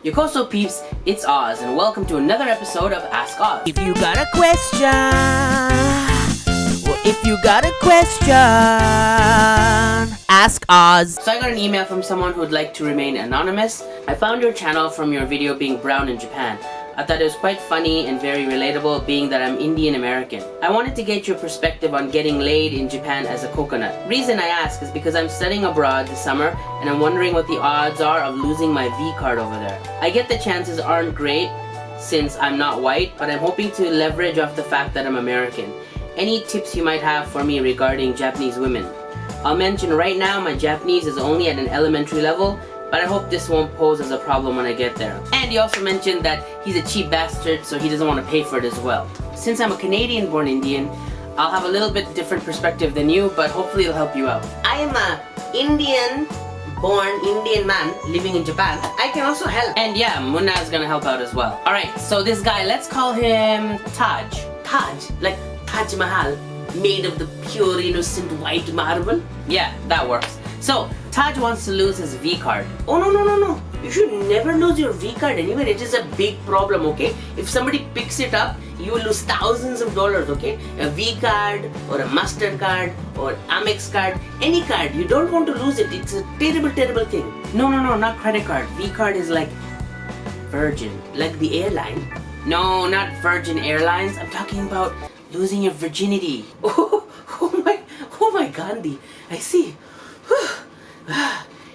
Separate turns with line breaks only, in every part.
Yokoso peeps, it's Oz, and welcome to another episode of Ask Oz.
If you got a question, ask Oz.
So I got an email from someone who'd like to remain anonymous. I found your channel from your video being brown in Japan. I thought it was quite funny and very relatable, being that I'm Indian American. I wanted to get your perspective on getting laid in Japan as a coconut. Reason I ask is because I'm studying abroad this summer and I'm wondering what the odds are of losing my V card over there. I get the chances aren't great since I'm not white, but I'm hoping to leverage off the fact that I'm American. Any tips you might have for me regarding Japanese women? I'll mention right now my Japanese is only at an elementary level, but I hope this won't pose as a problem when I get there. And he also mentioned that he's a cheap bastard, so he doesn't want to pay for it as well. Since I'm a Canadian-born Indian, I'll have a little bit different perspective than you, but hopefully it'll help you out. I am a Indian-born Indian man living in Japan. I can also help. And yeah, Munna is gonna help out as well. Alright, so this guy, let's call him Taj. Taj, like Taj Mahal, made of the pure innocent white marble. Yeah, that works. So, Taj wants to lose his V card. Oh no. You should never lose your V card anywhere. It is a big problem, okay? If somebody picks it up, you will lose thousands of dollars, okay? A V card, or a Master card, or Amex card, any card. You don't want to lose it. It's a terrible thing. No, not credit card. V card is like Virgin, like the airline. No, not Virgin Airlines. I'm talking about losing your virginity. Oh my Gandhi. I see.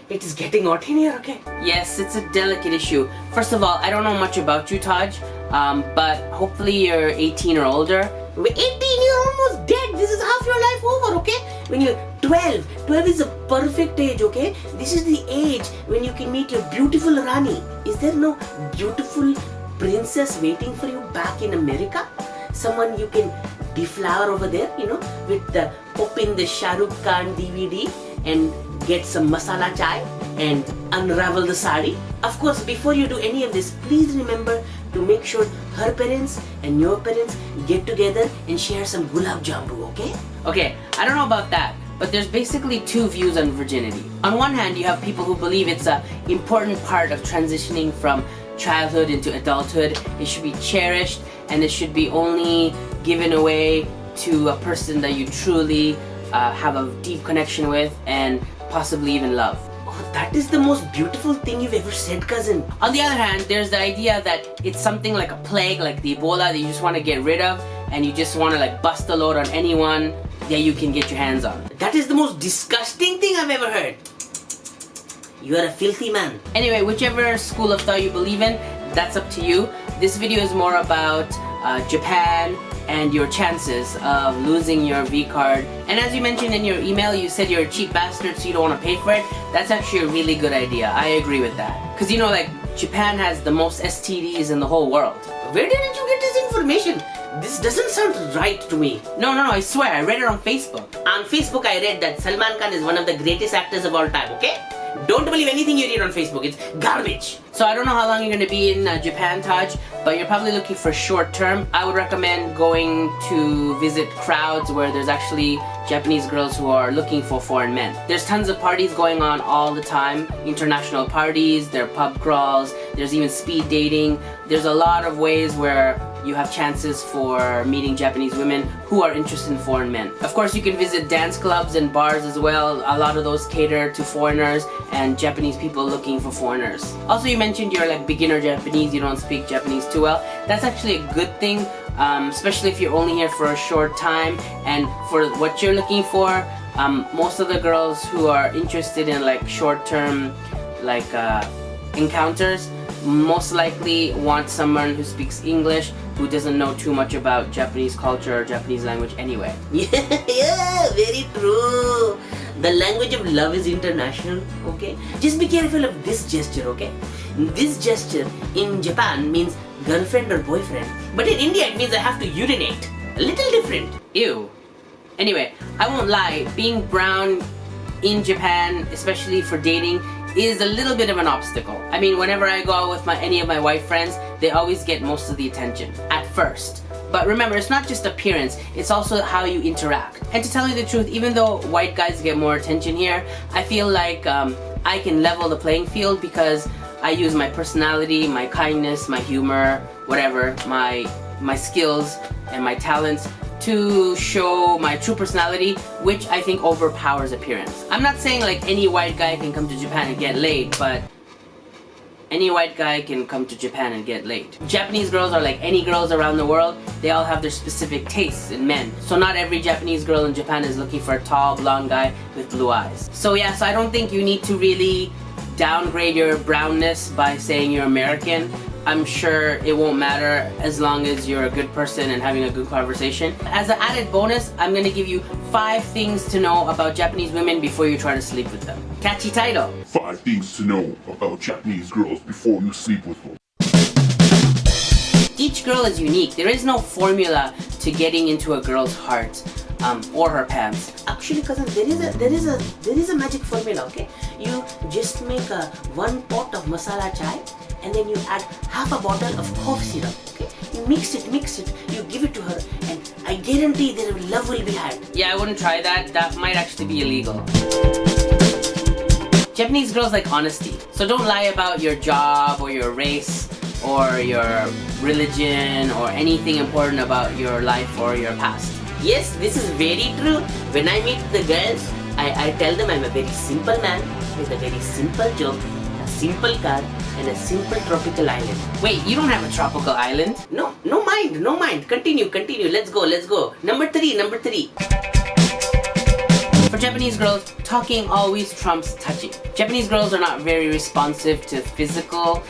It is getting hot in here, okay? Yes, it's a delicate issue. First of all, I don't know much about you, Taj, but hopefully you're 18 or older. 18, you're almost dead. This is half your life over, okay? When you're 12 is a perfect age, okay? This is the age when you can meet your beautiful Rani. Is there no beautiful princess waiting for you back in America? Someone you can deflower over there, you know, with the pop in the Shah Rukh Khan DVD and get some masala chai and unravel the sari. Of course, before you do any of this, please remember to make sure her parents and your parents get together and share some gulab jambu, okay? Okay, I don't know about that, but there's basically two views on virginity. On one hand, you have people who believe it's an important part of transitioning from childhood into adulthood. It should be cherished and it should be only given away to a person that you truly have a deep connection with and possibly even love. Oh, that is the most beautiful thing you've ever said, cousin. On the other hand, there's the idea that it's something like a plague, like the Ebola, that you just want to get rid of and you just want to like bust a load on anyone that you can get your hands on. That is the most disgusting thing I've ever heard. You are a filthy man. Anyway, whichever school of thought you believe in, that's up to you. This video is more about Japan and your chances of losing your V card. And as you mentioned in your email, you said you're a cheap bastard so you don't want to pay for it. That's actually a really good idea. I agree with that. Because you know, like, Japan has the most STDs in the whole world. Where did you get this information? This doesn't sound right to me. No, I swear, I read it on Facebook. On Facebook, I read that Salman Khan is one of the greatest actors of all time, okay? Don't believe anything you read on Facebook, it's garbage. So I don't know how long you're going to be in Japan, Taj, but you're probably looking for short term. I would recommend going to visit crowds where there's actually Japanese girls who are looking for foreign men. There's tons of parties going on all the time, international parties, there are pub crawls, there's even speed dating. There's a lot of ways where you have chances for meeting Japanese women who are interested in foreign men. Of course, you can visit dance clubs and bars as well. A lot of those cater to foreigners and Japanese people looking for foreigners. Also, you mentioned you're like beginner Japanese, you don't speak Japanese too well. That's actually a good thing, especially if you're only here for a short time. And for what you're looking for, most of the girls who are interested in like short-term like encounters most likely want someone who speaks English, who doesn't know too much about Japanese culture or Japanese language anyway. Yeah, very true. The language of love is international, okay? Just be careful of this gesture, okay? This gesture in Japan means girlfriend or boyfriend. But in India it means I have to urinate. A little different. Ew. Anyway, I won't lie, being brown in Japan, especially for dating, is a little bit of an obstacle. I mean, whenever I go out with any of my white friends, they always get most of the attention, at first. But remember, it's not just appearance, it's also how you interact. And to tell you the truth, even though white guys get more attention here, I feel like I can level the playing field because I use my personality, my kindness, my humor, whatever, my skills and my talents to show my true personality, which I think overpowers appearance. I'm not saying like any white guy can come to Japan and get laid, but any white guy can come to Japan and get laid. Japanese girls are like any girls around the world. They all have their specific tastes in men. So not every Japanese girl in Japan is looking for a tall, blonde guy with blue eyes. So yeah, so I don't think you need to really downgrade your brownness by saying you're American. I'm sure it won't matter as long as you're a good person and having a good conversation. As an added bonus, I'm gonna give you 5 things to know about Japanese women before you try to sleep with them. Catchy title.
5 things to know about Japanese girls before you sleep with them.
Each girl is unique. There is no formula to getting into a girl's heart or her pants. Actually, cousin, there is a magic formula. Okay, you just make 1 pot of masala chai, and then you add half a bottle of cough syrup. Okay, you mix it, you give it to her, and I guarantee their love will be had. Yeah, I wouldn't try that. That might actually be illegal. Japanese girls like honesty, so don't lie about your job or your race or your religion or anything important about your life or your past. Yes, this is very true. When I meet the girls, I tell them I'm a very simple man with a very simple job, a simple car, and a simple tropical island. Wait, you don't have a tropical island? No mind. Continue. Let's go. Number three. For Japanese girls, talking always trumps touching. Japanese girls are not very responsive to physical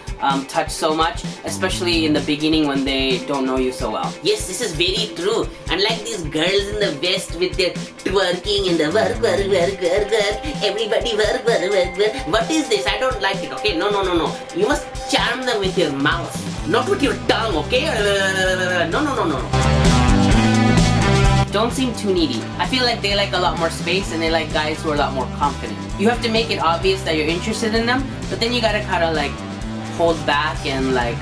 touch so much, especially in the beginning when they don't know you so well. Yes, this is very true. Unlike these girls in the West with their twerking and the work, everybody work. What is this? I don't like it, okay? No. You must charm them with your mouth, not with your tongue, okay? No. Don't seem too needy. I feel like they like a lot more space and they like guys who are a lot more confident. You have to make it obvious that you're interested in them, but then you gotta kind of like hold back and like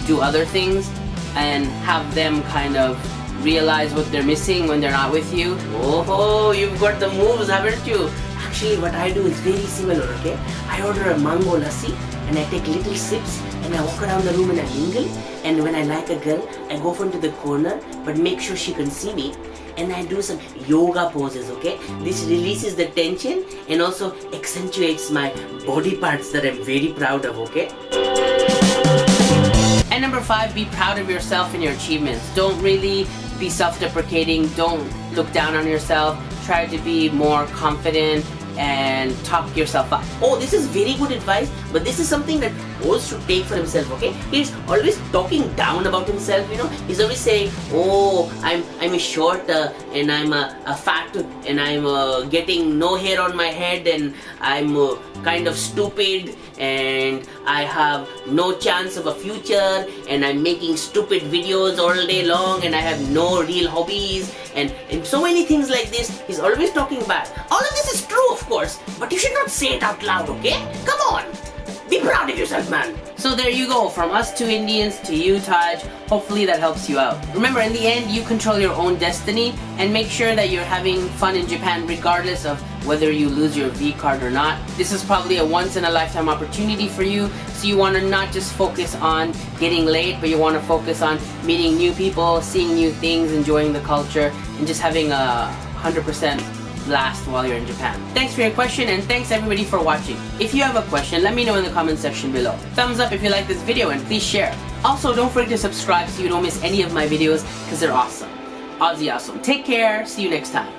do other things and have them kind of realize what they're missing when they're not with you. Oh, you've got the moves, haven't you? Actually, what I do is very similar, okay? I order a mango lassi and I take little sips and I walk around the room and I mingle. And when I like a girl, I go off into the corner, but make sure she can see me. And I do some yoga poses, okay? This releases the tension and also accentuates my body parts that I'm very proud of, okay? And number 5, be proud of yourself and your achievements. Don't really be self-deprecating. Don't look down on yourself. Try to be more confident and talk yourself up. Oh, this is very good advice, but this is something that Oz should take for himself, okay? He's always talking down about himself, you know? He's always saying, oh, I'm a short and I'm a fat and I'm getting no hair on my head and I'm kind of stupid and I have no chance of a future and I'm making stupid videos all day long and I have no real hobbies and so many things like this. He's always talking bad. All of this is true, of course, but you should not say it out loud, okay? Come on! Be proud of yourself, man! So there you go, from us 2 Indians to you, Taj. Hopefully that helps you out. Remember, in the end, you control your own destiny and make sure that you're having fun in Japan regardless of whether you lose your V card or not. This is probably a once-in-a-lifetime opportunity for you, so you want to not just focus on getting laid, but you want to focus on meeting new people, seeing new things, enjoying the culture, and just having a 100% blast while you're in Japan. Thanks for your question and thanks everybody for watching. If you have a question, let me know in the comment section below. Thumbs up if you like this video and please share. Also, don't forget to subscribe so you don't miss any of my videos because they're awesome. Aussie awesome. Take care. See you next time.